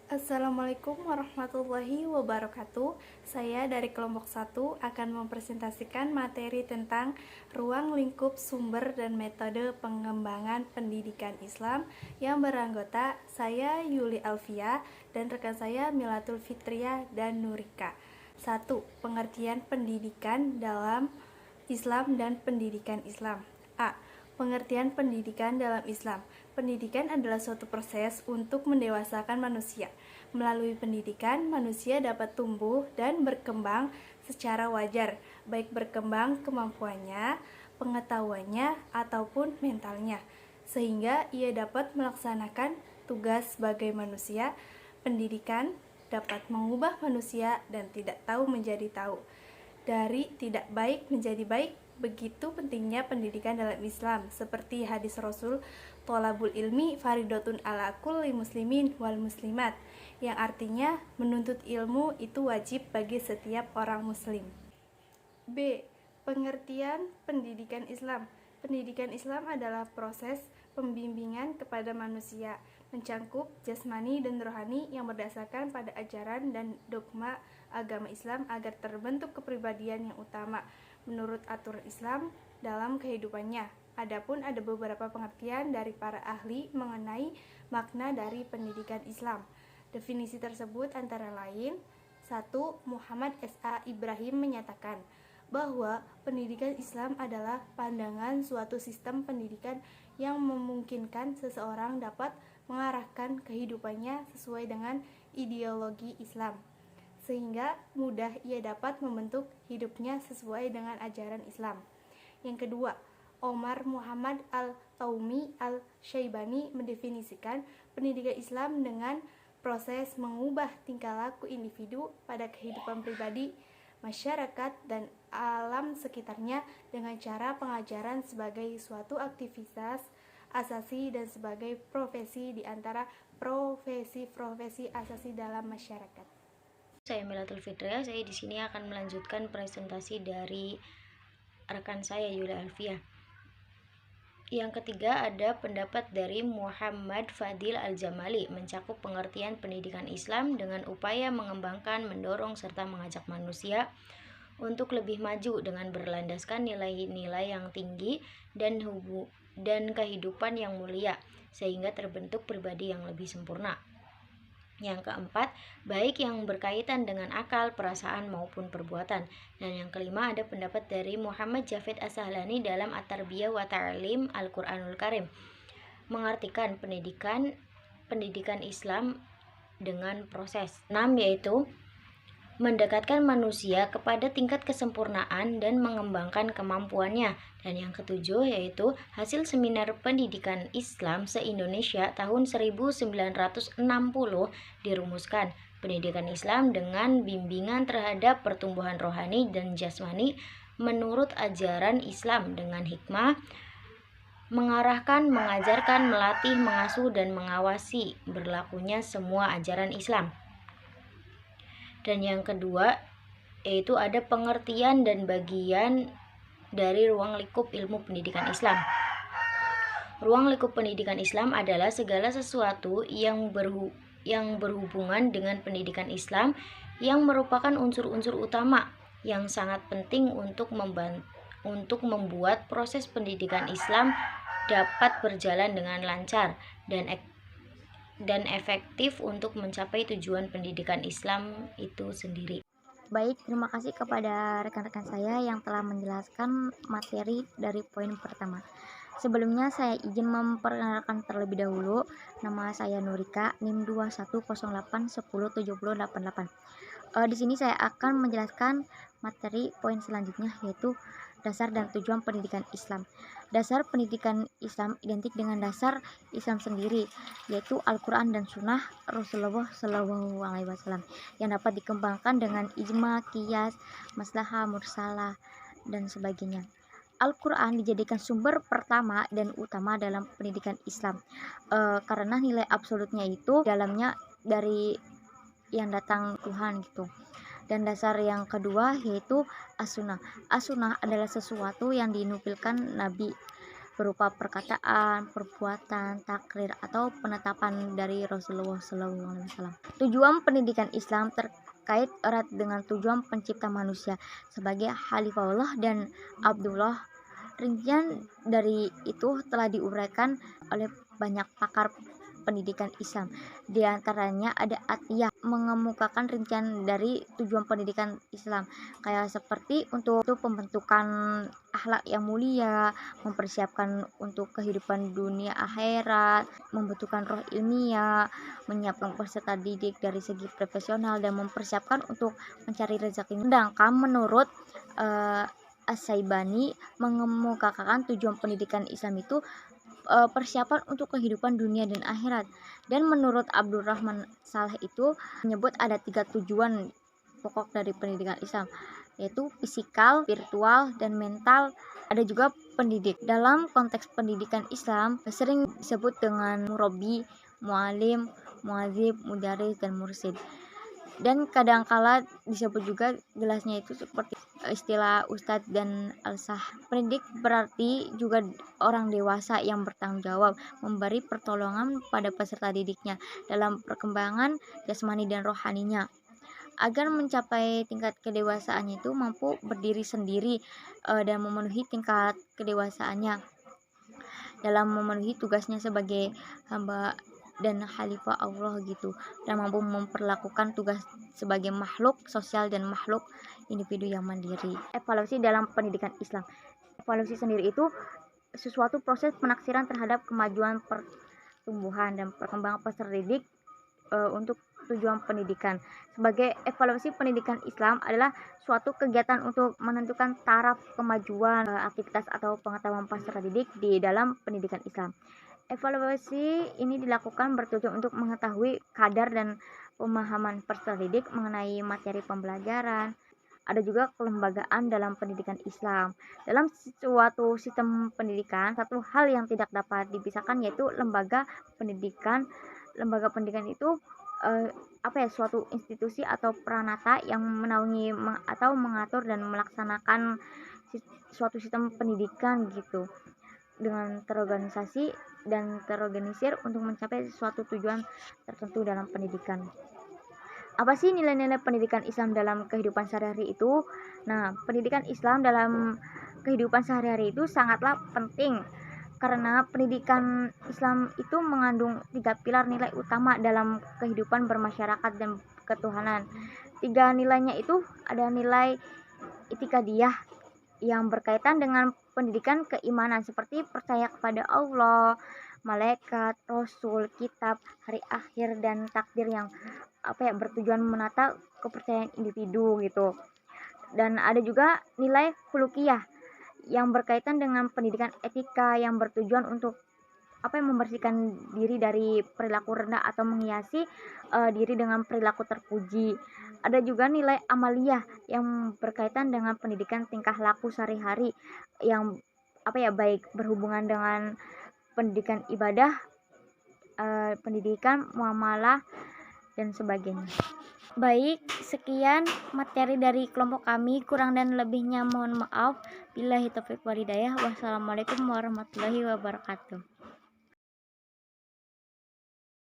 Assalamualaikum warahmatullahi wabarakatuh. Saya dari kelompok 1 akan mempresentasikan materi tentang ruang lingkup sumber dan metode pengembangan pendidikan Islam yang beranggota saya Yuli Alfia dan rekan saya Milatul Fitria dan Nurika. 1. Pengertian pendidikan dalam Islam dan pendidikan Islam. A. Pengertian pendidikan dalam Islam. Pendidikan adalah suatu proses untuk mendewasakan manusia. Melalui pendidikan, manusia dapat tumbuh dan berkembang secara wajar, baik berkembang kemampuannya, pengetahuannya, ataupun mentalnya, sehingga ia dapat melaksanakan tugas sebagai manusia. Pendidikan dapat mengubah manusia dan tidak tahu menjadi tahu, dari tidak baik menjadi baik. Begitu pentingnya pendidikan dalam Islam, seperti hadis Rasul, tolabul ilmi faridotun ala kulli muslimin wal muslimat, yang artinya menuntut ilmu itu wajib bagi setiap orang muslim. B. Pengertian pendidikan Islam. Pendidikan Islam adalah proses pembimbingan kepada manusia, mencangkup jasmani dan rohani yang berdasarkan pada ajaran dan dogma agama Islam agar terbentuk kepribadian yang utama menurut aturan Islam dalam kehidupannya. Adapun ada beberapa pengertian dari para ahli mengenai makna dari pendidikan Islam. Definisi tersebut antara lain: 1. Muhammad S.A. Ibrahim menyatakan bahwa pendidikan Islam adalah pandangan suatu sistem pendidikan yang memungkinkan seseorang dapat mengarahkan kehidupannya sesuai dengan ideologi Islam, sehingga mudah ia dapat membentuk hidupnya sesuai dengan ajaran Islam. Yang kedua, Omar Muhammad Al-Taumi Al-Syaibani mendefinisikan pendidikan Islam dengan proses mengubah tingkah laku individu pada kehidupan pribadi, masyarakat, dan alam sekitarnya dengan cara pengajaran sebagai suatu aktivitas asasi dan sebagai profesi di antara profesi-profesi asasi dalam masyarakat. Saya Milatul Fitria. Saya di sini akan melanjutkan presentasi dari rekan saya Yuli Alfia. Yang ketiga ada pendapat dari Muhammad Fadil Al-Jamali, mencakup pengertian pendidikan Islam dengan upaya mengembangkan, mendorong, serta mengajak manusia untuk lebih maju dengan berlandaskan nilai-nilai yang tinggi dan kehidupan yang mulia, sehingga terbentuk pribadi yang lebih sempurna. Yang keempat, baik yang berkaitan dengan akal, perasaan, maupun perbuatan. Dan yang kelima ada pendapat dari Muhammad Jafid As-Sahlani dalam At-Tarbiyah wa Ta'lim Al-Quranul Karim, mengartikan pendidikan Islam dengan proses 6, yaitu mendekatkan manusia kepada tingkat kesempurnaan dan mengembangkan kemampuannya. Dan yang ketujuh yaitu hasil seminar pendidikan Islam se-Indonesia tahun 1960 dirumuskan pendidikan Islam dengan bimbingan terhadap pertumbuhan rohani dan jasmani menurut ajaran Islam dengan hikmah, mengarahkan, mengajarkan, melatih, mengasuh, dan mengawasi berlakunya semua ajaran Islam. Dan yang kedua yaitu ada pengertian dan bagian dari ruang lingkup ilmu pendidikan Islam. Ruang lingkup pendidikan Islam adalah segala sesuatu yang berhubungan dengan pendidikan Islam yang merupakan unsur-unsur utama yang sangat penting untuk membuat proses pendidikan Islam dapat berjalan dengan lancar dan efektif untuk mencapai tujuan pendidikan Islam itu sendiri. Baik, terima kasih kepada rekan-rekan saya yang telah menjelaskan materi dari poin pertama. Sebelumnya saya izin memperkenalkan terlebih dahulu. Nama saya Nurika, NIM 2108107088. Di sini saya akan menjelaskan materi poin selanjutnya, yaitu dasar dan tujuan pendidikan Islam. Dasar pendidikan Islam identik dengan dasar Islam sendiri, yaitu Al-Quran dan Sunnah Rasulullah SAW, yang dapat dikembangkan dengan ijma, qiyas, maslahah, mursalah, dan sebagainya. Al-Quran dijadikan sumber pertama dan utama dalam pendidikan Islam, karena nilai absolutnya itu dalamnya dari yang datang Tuhan gitu. Dan dasar yang kedua yaitu as-sunnah. As-sunnah adalah sesuatu yang dinukilkan Nabi berupa perkataan, perbuatan, takrir, atau penetapan dari Rasulullah SAW. Tujuan pendidikan Islam terkait erat dengan tujuan pencipta manusia sebagai Khalifahullah dan Abdullah. Rincian dari itu telah diuraikan oleh banyak pakar pendidikan Islam. Di antaranya ada Atiyah mengemukakan rincian dari tujuan pendidikan Islam kayak seperti untuk pembentukan akhlak yang mulia, mempersiapkan untuk kehidupan dunia akhirat, membentukkan roh ilmiah, menyiapkan peserta didik dari segi profesional, dan mempersiapkan untuk mencari rezeki. Sedangkan menurut As-Saibani mengemukakan tujuan pendidikan Islam itu persiapan untuk kehidupan dunia dan akhirat. Dan menurut Abdurrahman Saleh itu menyebut ada 3 tujuan pokok dari pendidikan Islam, yaitu fisikal, virtual, dan mental. Ada juga pendidik. Dalam konteks pendidikan Islam sering disebut dengan murabbi, mualim, muadzib, mudaris, dan mursid. Dan kadangkala disebut juga gelasnya itu seperti istilah ustadz dan alsah. Pendidik berarti juga orang dewasa yang bertanggung jawab memberi pertolongan pada peserta didiknya dalam perkembangan jasmani dan rohaninya agar mencapai tingkat kedewasaannya itu mampu berdiri sendiri dan memenuhi tingkat kedewasaannya dalam memenuhi tugasnya sebagai hamba dan khalifah Allah gitu, dan mampu memperlakukan tugas sebagai makhluk sosial dan makhluk individu yang mandiri. Evaluasi dalam pendidikan Islam. Evaluasi sendiri itu sesuatu proses penaksiran terhadap kemajuan pertumbuhan dan perkembangan peserta didik untuk tujuan pendidikan. Sebagai evaluasi pendidikan Islam adalah suatu kegiatan untuk menentukan taraf kemajuan aktivitas atau pengetahuan peserta didik di dalam pendidikan Islam. Evaluasi ini dilakukan bertujuan untuk mengetahui kadar dan pemahaman peserta didik mengenai materi pembelajaran. Ada juga kelembagaan dalam pendidikan Islam. Dalam suatu sistem pendidikan, satu hal yang tidak dapat dipisahkan yaitu lembaga pendidikan. Lembaga pendidikan itu suatu institusi atau peranata yang menaungi atau mengatur dan melaksanakan suatu sistem pendidikan gitu, dengan terorganisasi dan terorganisir untuk mencapai suatu tujuan tertentu dalam pendidikan. Apa sih nilai-nilai pendidikan Islam dalam kehidupan sehari-hari itu? Nah, pendidikan Islam dalam kehidupan sehari-hari itu sangatlah penting karena pendidikan Islam itu mengandung 3 pilar nilai utama dalam kehidupan bermasyarakat dan ketuhanan. 3 nilainya itu ada nilai itikadiyah yang berkaitan dengan pendidikan keimanan seperti percaya kepada Allah, malaikat, rasul, kitab, hari akhir, dan takdir yang bertujuan menata kepercayaan individu gitu. Dan ada juga nilai khuluqiyah yang berkaitan dengan pendidikan etika yang bertujuan untuk membersihkan diri dari perilaku rendah atau menghiasi diri dengan perilaku terpuji. Ada juga nilai amaliyah yang berkaitan dengan pendidikan tingkah laku sehari-hari yang baik berhubungan dengan pendidikan ibadah, pendidikan muamalah, dan sebagainya. Baik, sekian materi dari kelompok kami. Kurang dan lebihnya mohon maaf. Billahi taufiq wal hidayah. Wassalamualaikum warahmatullahi wabarakatuh.